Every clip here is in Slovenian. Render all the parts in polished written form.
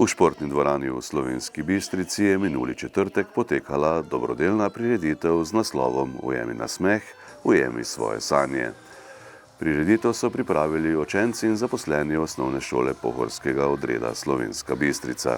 V športni dvorani v Slovenski Bistrici je minuli četrtek potekala dobrodelna prireditev z naslovom Ujemi nasmeh, ujemi svoje sanje. Prireditev so pripravili učenci in zaposleni osnovne šole pohorskega odreda Slovenska Bistrica.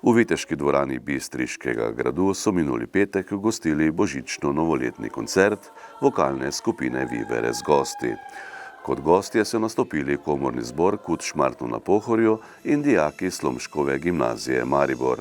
V viteški dvorani Bistriškega gradu so minuli petek gostili božično-novoletni koncert vokalne skupine Vivere z gosti. Kot gostje so nastopili komorni zbor Kut Šmartno na Pohorju in dijaki Slomškove gimnazije Maribor.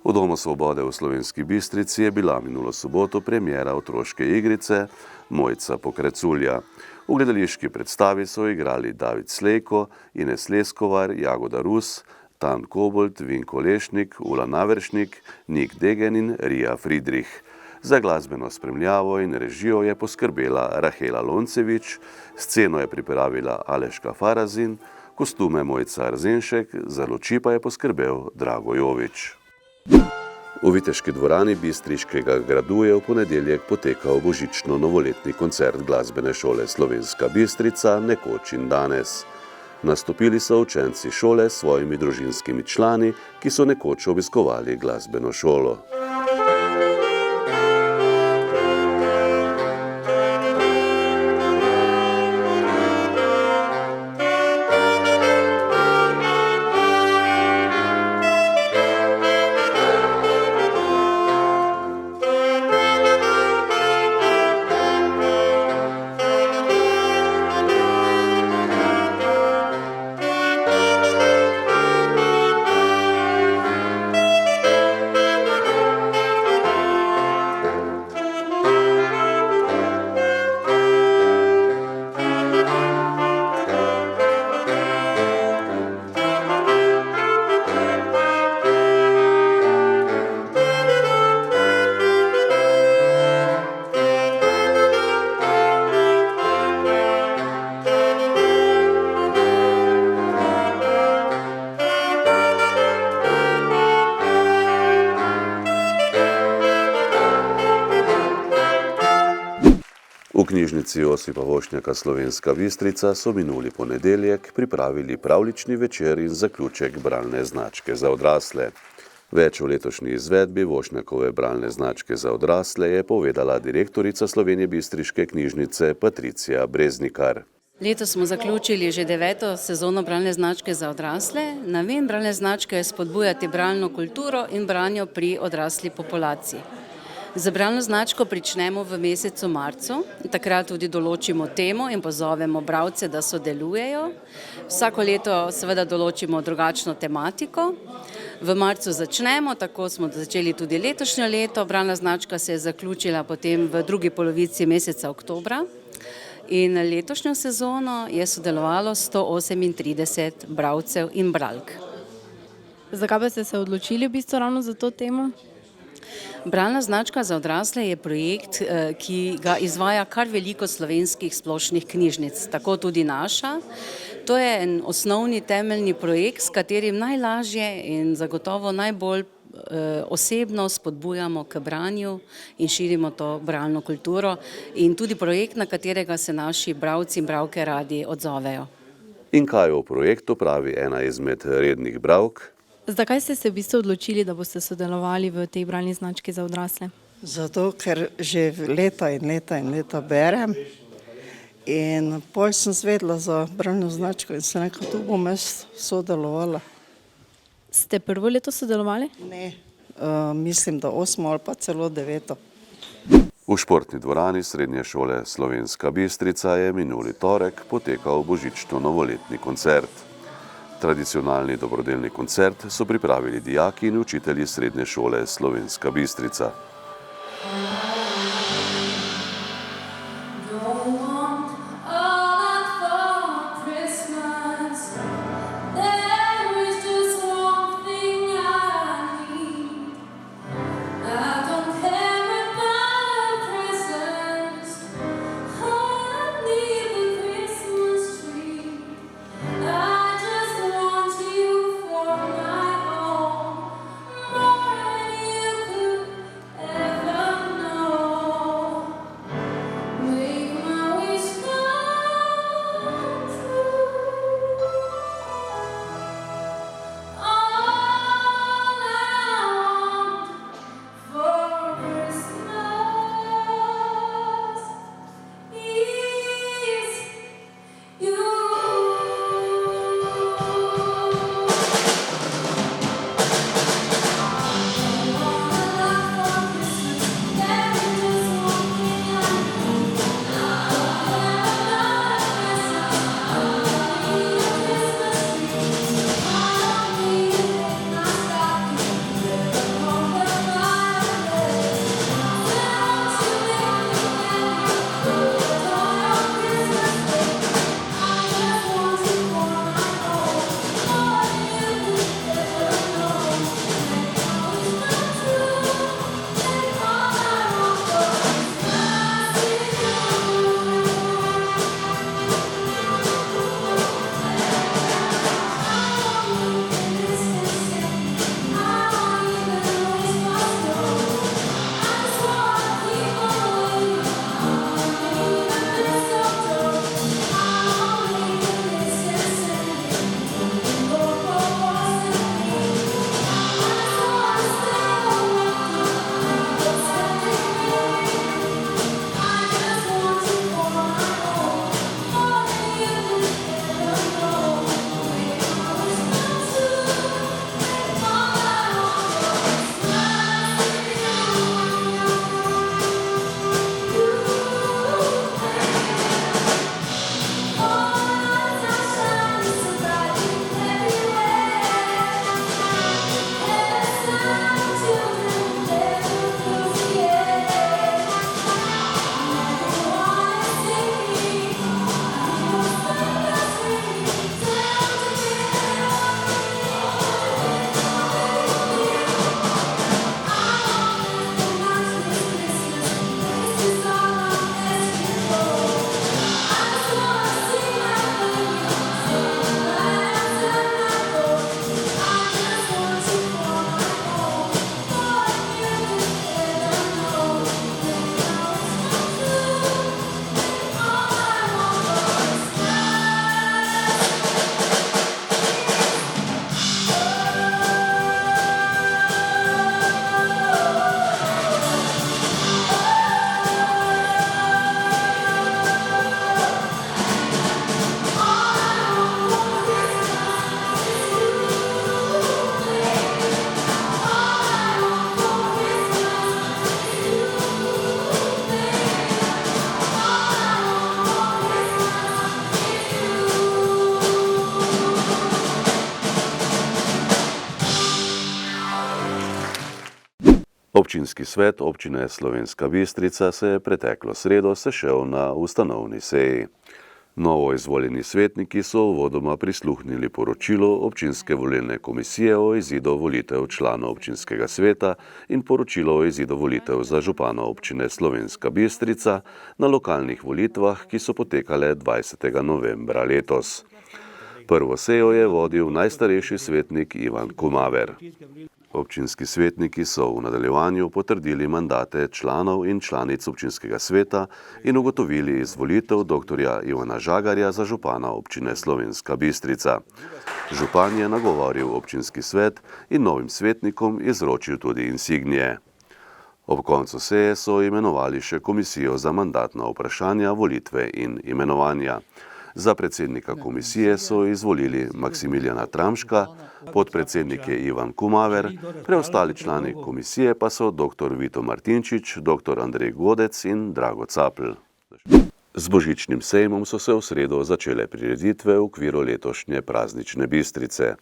V Domu svobode v Slovenski Bistrici je bila minulo soboto premiera otroške igrice Mojca Pokreculja. V gledališki predstavi so igrali David Slejko, Ines Leskovar, Jagoda Rus, Tan Kobold, Vinko Lešnik, Ula Naveršnik, Nik Degen in Rija Friedrich. Za glasbeno spremljavo in režijo je poskrbela Rahela Loncevič, sceno je pripravila Aleška Farazin, kostume Mojca Arzenšek, za luči pa je poskrbel Drago Jovič. V Viteški dvorani Bistriškega gradu je v ponedeljek potekal božično-novoletni koncert glasbene šole Slovenska Bistrica Nekoč in danes. Nastopili so učenci šole s svojimi družinskimi člani, ki so nekoč obiskovali glasbeno šolo. V knjižnici Josipa Vošnjaka Slovenska Bistrica so minuli ponedeljek pripravili pravljični večer in zaključek bralne značke za odrasle. Več o letošnji izvedbi Vošnjakove bralne značke za odrasle je povedala direktorica Slovenije Bistriške knjižnice Patricija Breznikar. Letos smo zaključili že 9. sezono bralne značke za odrasle. Namen bralne značke je spodbujati bralno kulturo in branje pri odrasli populaciji. Z bralno značko pričnemo v mesecu marcu, takrat tudi določimo temo in pozovemo bralce, da sodelujejo. Vsako leto seveda določimo drugačno tematiko. V marcu začnemo, tako smo začeli tudi letošnjo leto. Bralna značka se je zaključila potem v drugi polovici meseca oktobra in letošnjo sezono je sodelovalo 138 bralcev in bralk. Zakaj pa ste se odločili v bistvu ravno za to temo? Bralna značka za odrasle je projekt, ki ga izvaja kar veliko slovenskih splošnih knjižnic, tako tudi naša. To je en osnovni temeljni projekt, s katerim najlažje in zagotovo najbolj osebno spodbujamo k branju in širimo to bralno kulturo in tudi projekt, na katerega se naši bralci in bralke radi odzovejo. In kaj o projektu pravi ena izmed rednih bralk? Zakaj ste se v bistvu odločili, da boste sodelovali v tej bralni znački za odrasle? Zato, ker že leta in leta berem in pol sem zvedela za bralno značko in sem rekla, tu bom jaz sodelovala. Ste prvo leto sodelovali? Ne, mislim, da 8. ali pa celo 9. V športni dvorani Srednje šole Slovenska Bistrica je minuli torek potekal božično-novoletni koncert. Tradicionalni dobrodelni koncert so pripravili dijaki in učitelji Srednje šole Slovenska Bistrica. Občinski svet občine Slovenska Bistrica se je preteklo sredo sešel na ustanovni seji. Novo izvoljeni svetniki so uvodoma prisluhnili poročilu občinske volilne komisije o izidu volitev članov občinskega sveta in poročilo o izidu volitev za župana občine Slovenska Bistrica na lokalnih volitvah, ki so potekale 20. novembra letos. Prvo sejo je vodil najstarejši svetnik Ivan Kumaver. Občinski svetniki so v nadaljevanju potrdili mandate članov in članic občinskega sveta in ugotovili izvolitev dr. Ivana Žagarja za župana občine Slovenska Bistrica. Župan je nagovoril občinski svet in novim svetnikom izročil tudi insignije. Ob koncu seje so imenovali še komisijo za mandatna vprašanja, volitve in imenovanja. Za predsednika komisije so izvolili Maksimiljana Tramška, podpredsednik je Ivan Kumaver, preostali člani komisije pa so dr. Vito Martinčič, dr. Andrej Godec in Drago Capl. Z božičnim sejmom so se v sredo začele prireditve v okviru letošnje praznične Bistrice.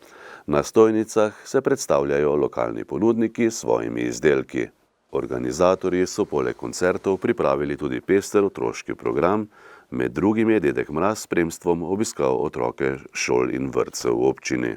Na stojnicah se predstavljajo lokalni ponudniki s svojimi izdelki. Organizatorji so poleg koncertov pripravili tudi pester otroški program, med drugim je dedek Mraz s spremstvom obiskal otroke šol in vrtcev v občini.